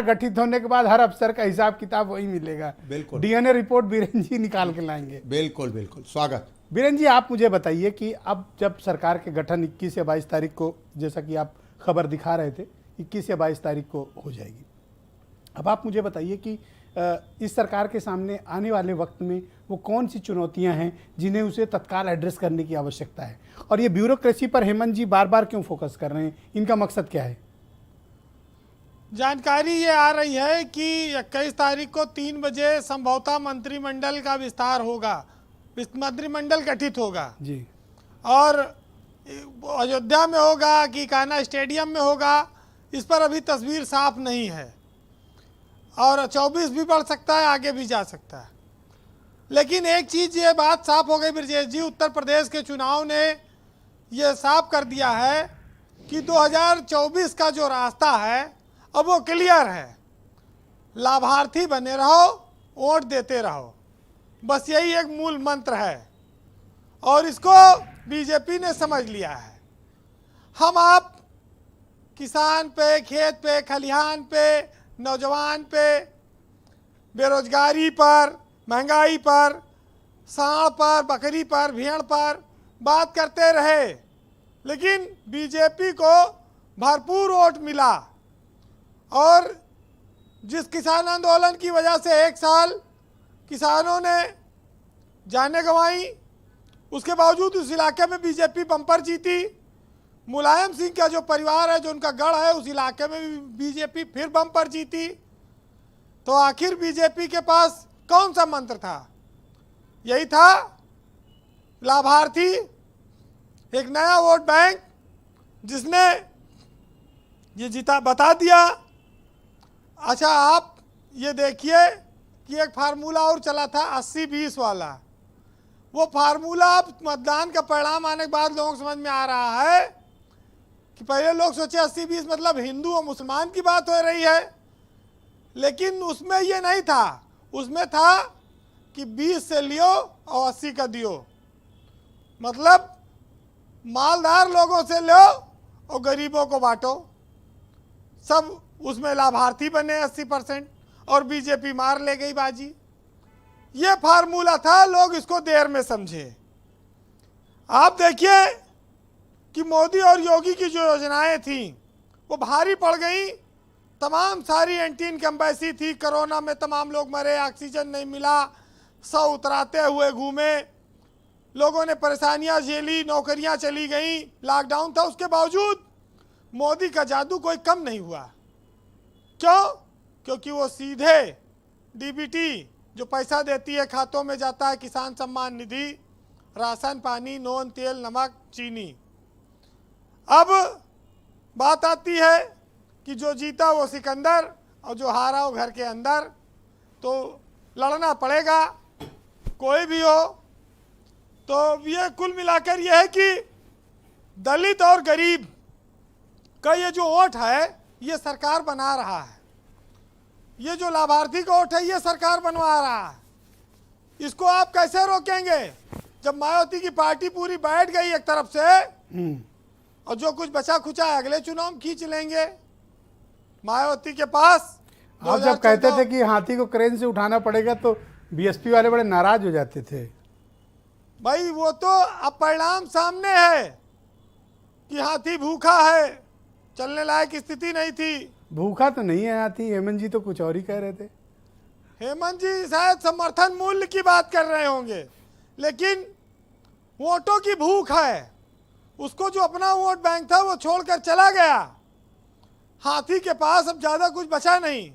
गठित होने के बाद हर अफसर का हिसाब किताब वही मिलेगा। बिल्कुल। डीएनए रिपोर्ट बीरेन जी निकाल के लाएंगे। बिल्कुल बिल्कुल, स्वागत। बीरेन जी, आप मुझे बताइए कि अब जब सरकार के गठन 21 या 22 तारीख को, जैसा कि आप खबर दिखा रहे थे, 21 या 22 तारीख को हो जाएगी। अब आप मुझे बताइए कि इस सरकार के सामने आने वाले वक्त में वो कौन सी चुनौतियां हैं जिन्हें उसे तत्काल एड्रेस करने की आवश्यकता है, और ये ब्यूरोक्रेसी पर हेमंत जी बार बार क्यों फोकस कर रहे हैं, इनका मकसद क्या है? जानकारी ये आ रही है कि 21 तारीख को 3 बजे संभवतः मंत्रिमंडल का विस्तार होगा, मंत्रिमंडल गठित होगा जी। और अयोध्या में होगा कि कान्हा स्टेडियम में होगा, इस पर अभी तस्वीर साफ नहीं है। और 24 भी बढ़ सकता है, आगे भी जा सकता है। लेकिन एक चीज़ ये बात साफ हो गई ब्रजेश जी, उत्तर प्रदेश के चुनाव ने ये साफ कर दिया है कि 2024 का जो रास्ता है अब वो क्लियर है। लाभार्थी बने रहो, वोट देते रहो, बस यही एक मूल मंत्र है और इसको बीजेपी ने समझ लिया है। हम आप किसान पे, खेत पे, खलिहान पे, नौजवान पे, बेरोजगारी पर, महंगाई पर, सांड पर, बकरी पर, भेड़ पर बात करते रहे, लेकिन बीजेपी को भरपूर वोट मिला। और जिस किसान आंदोलन की वजह से 1 साल किसानों ने जानें गंवाई, उसके बावजूद उस इलाके में बीजेपी बम्पर जीती। मुलायम सिंह का जो परिवार है, जो उनका गढ़ है, उस इलाके में भी बीजेपी फिर बम्पर जीती। तो आखिर बीजेपी के पास कौन सा मंत्र था? यही था, लाभार्थी, एक नया वोट बैंक, जिसने ये जीता बता दिया। अच्छा, आप ये देखिए कि एक फार्मूला और चला था 80-20 वाला। वो फार्मूला अब मतदान का परिणाम आने के बाद लोगों को समझ में आ रहा है कि पहले लोग सोचे 80-20 मतलब हिंदू और मुसलमान की बात हो रही है, लेकिन उसमें ये नहीं था। उसमें था कि 20 से लियो और 80 का दियो, मतलब मालदार लोगों से लो और गरीबों को बांटो। सब उसमें लाभार्थी बने 80% और बीजेपी मार ले गई बाजी। ये फार्मूला था, लोग इसको देर में समझे। आप देखिए कि मोदी और योगी की जो योजनाएं थी वो भारी पड़ गई। तमाम सारी एंटी इनकम्बेंसी थी, कोरोना में तमाम लोग मरे, ऑक्सीजन नहीं मिला, 100 उतराते हुए घूमे, लोगों ने परेशानियां झेली, नौकरियां चली गई, लॉकडाउन था, उसके बावजूद मोदी का जादू कोई कम नहीं हुआ। क्यों? क्योंकि वो सीधे डीबीटी जो पैसा देती है खातों में जाता है, किसान सम्मान निधि, राशन पानी, नून तेल नमक चीनी। अब बात आती है कि जो जीता वो सिकंदर और जो हारा वो घर के अंदर। तो लड़ना पड़ेगा, कोई भी हो। तो ये कुल मिलाकर ये है कि दलित और गरीब का ये जो वोट है ये सरकार बना रहा है। ये जो लाभार्थी का वोट है ये सरकार बनवा रहा है। इसको आप कैसे रोकेंगे जब मायावती की पार्टी पूरी बैठ गई एक तरफ से, और जो कुछ बचा खुचा है अगले चुनाव में खींच लेंगे मायावती के पास। आप जब कहते थे कि हाथी को क्रेन से उठाना पड़ेगा तो बीएसपी वाले बड़े नाराज हो जाते थे। भाई वो तो अब परिणाम सामने है कि हाथी भूखा है, चलने लायक स्थिति नहीं थी। भूखा तो नहीं है हाथी, हेमंत जी तो कुछ और ही कह रहे थे। हेमंत जी शायद समर्थन मूल्य की बात कर रहे होंगे, लेकिन वोटों की भूख है। उसको जो अपना वोट बैंक था वो छोड़कर चला गया। हाथी के पास अब ज्यादा कुछ बचा नहीं।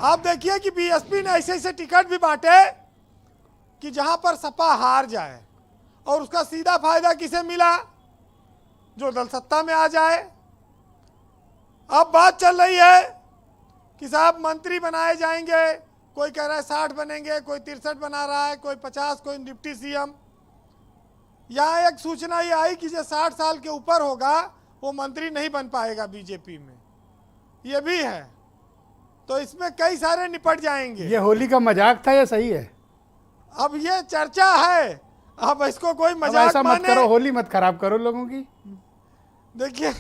आप देखिए कि बीएसपी ने ऐसे ऐसे टिकट भी बांटे कि जहां पर सपा हार जाए, और उसका सीधा फायदा किसे मिला? जो दल सत्ता में आ जाए। अब बात चल रही है कि साहब मंत्री बनाए जाएंगे, कोई कह रहा है 60 बनेंगे, कोई 63 बना रहा है, कोई 50, कोई डिप्टी सीएम। यहाँ एक सूचना ये आई कि जो 60 साल के ऊपर होगा वो मंत्री नहीं बन पाएगा बीजेपी में, ये भी है। तो इसमें कई सारे निपट जाएंगे। ये होली का मजाक था या सही है? अब ये चर्चा है, अब इसको कोई मजाक ऐसा मत करो, होली मत खराब करो लोगों की। देखिए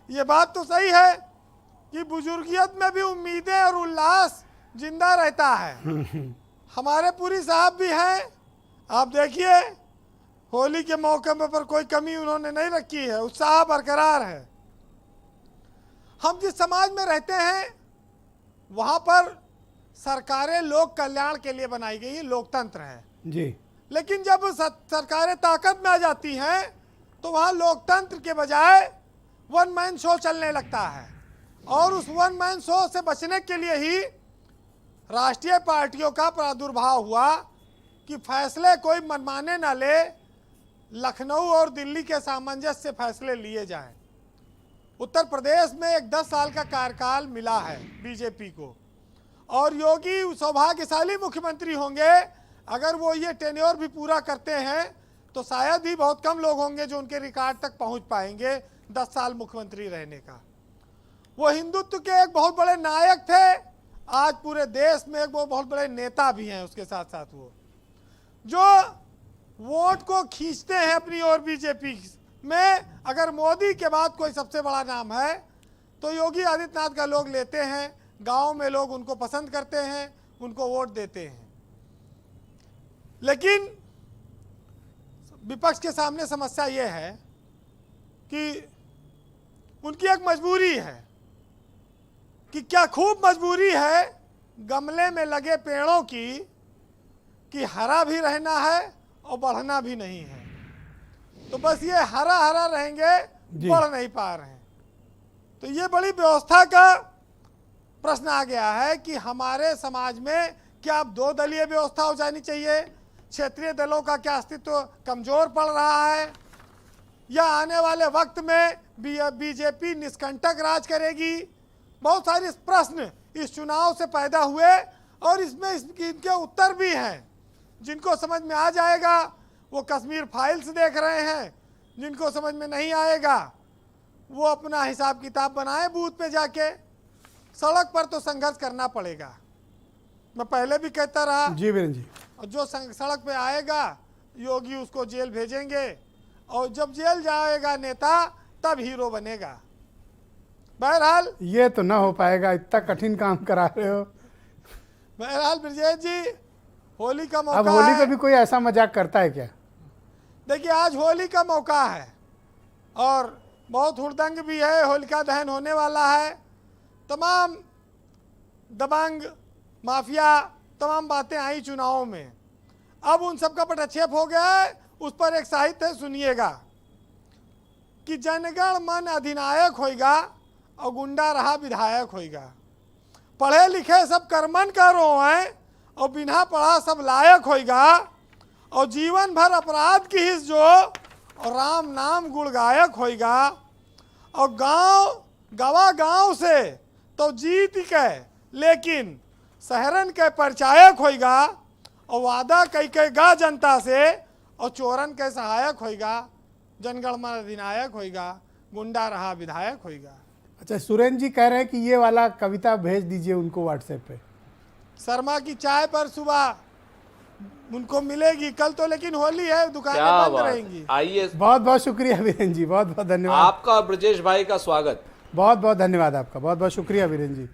ये बात तो सही है कि बुजुर्गियत में भी उम्मीदें और उल्लास जिंदा रहता है। हमारे पुरी साहब भी हैं, आप देखिए होली के मौके पर कोई कमी उन्होंने नहीं रखी है, उत्साह बरकरार है। हम जिस समाज में रहते हैं वहाँ पर सरकारें लोक कल्याण के लिए बनाई गई है, लोकतंत्र है जी। लेकिन जब सरकारें ताकत में आ जाती हैं तो वहाँ लोकतंत्र के बजाय वन मैन शो चलने लगता है। और उस वन मैन शो से बचने के लिए ही राष्ट्रीय पार्टियों का प्रादुर्भाव हुआ कि फैसले कोई मनमाने न ले, लखनऊ और दिल्ली के सामंजस्य से फैसले लिए जाएं। उत्तर प्रदेश में एक 10 साल का कार्यकाल मिला है बीजेपी को, और योगी सौभाग्यशाली मुख्यमंत्री होंगे अगर वो ये टेन्योर भी पूरा करते हैं, तो शायद ही बहुत कम लोग होंगे जो उनके रिकॉर्ड तक पहुंच पाएंगे 10 साल मुख्यमंत्री रहने का। वो हिंदुत्व के एक बहुत बड़े नायक थे, आज पूरे देश में एक वो बहुत बड़े नेता भी हैं। उसके साथ साथ वो जो वोट को खींचते हैं अपनी ओर बीजेपी में, अगर मोदी के बाद कोई सबसे बड़ा नाम है तो योगी आदित्यनाथ का लोग लेते हैं। गांव में लोग उनको पसंद करते हैं, उनको वोट देते हैं। लेकिन विपक्ष के सामने समस्या ये है कि उनकी एक मजबूरी है कि क्या खूब मजबूरी है गमले में लगे पेड़ों की कि हरा भी रहना है और बढ़ना भी नहीं है। तो बस ये हरा हरा रहेंगे, बढ़ नहीं पा रहे हैं। तो ये बड़ी व्यवस्था का प्रश्न आ गया है कि हमारे समाज में क्या अब 2 दलीय व्यवस्था हो जानी चाहिए, क्षेत्रीय दलों का क्या अस्तित्व कमजोर पड़ रहा है, या आने वाले वक्त में बीजेपी निष्कंटक राज करेगी। बहुत सारे प्रश्न इस चुनाव से पैदा हुए और इसमें इनके उत्तर भी हैं। जिनको समझ में आ जाएगा वो कश्मीर फाइल्स देख रहे हैं, जिनको समझ में नहीं आएगा वो अपना हिसाब किताब बनाए बूथ पे जाके। सड़क पर तो संघर्ष करना पड़ेगा, मैं पहले भी कहता रहा जी वीरेंद्र जी। और जो सड़क पे आएगा योगी उसको जेल भेजेंगे, और जब जेल जाएगा नेता तब हीरो बनेगा। बहरहाल ये तो ना हो पाएगा, इतना कठिन काम करा रहे हो। बहरहाल ब्रजेश जी, होली का मौका अब होली है। पे भी कोई ऐसा मजाक करता है क्या? देखिए आज होली का मौका है और बहुत हुड़दंग भी है, होलिका दहन होने वाला है। तमाम दबंग माफिया तमाम बातें आई चुनावों में, अब उन सब का पटक्षेप हो गया है। उस पर एक साहित्य है, सुनिएगा कि जनगण मन अधिनायक होएगा और गुंडा रहा विधायक होएगा। पढ़े लिखे सब कर्मन करो हैं और बिना पढ़ा सब लायक होएगा, और जीवन भर अपराध की हिस्स जो और राम नाम गुण गायक होएगा। और गवा गांव से तो जीत के लेकिन शहरन के परिचायक होएगा, और वादा कई गा जनता से और चोरन के सहायक होएगा। जनगण मन अधिनायक होएगा, गुंडा रहा विधायक होएगा। अच्छा, सुरेंद्र जी कह रहे हैं कि ये वाला कविता भेज दीजिए उनको व्हाट्सएप पे। शर्मा की चाय पर सुबह उनको मिलेगी कल तो, लेकिन होली है दुकानें बंद रहेंगी। आइए, बहुत बहुत शुक्रिया वीरेंद्र जी, बहुत बहुत धन्यवाद आपका और ब्रजेश भाई का स्वागत। बहुत बहुत धन्यवाद आपका, बहुत बहुत शुक्रिया वीरेंद्र जी।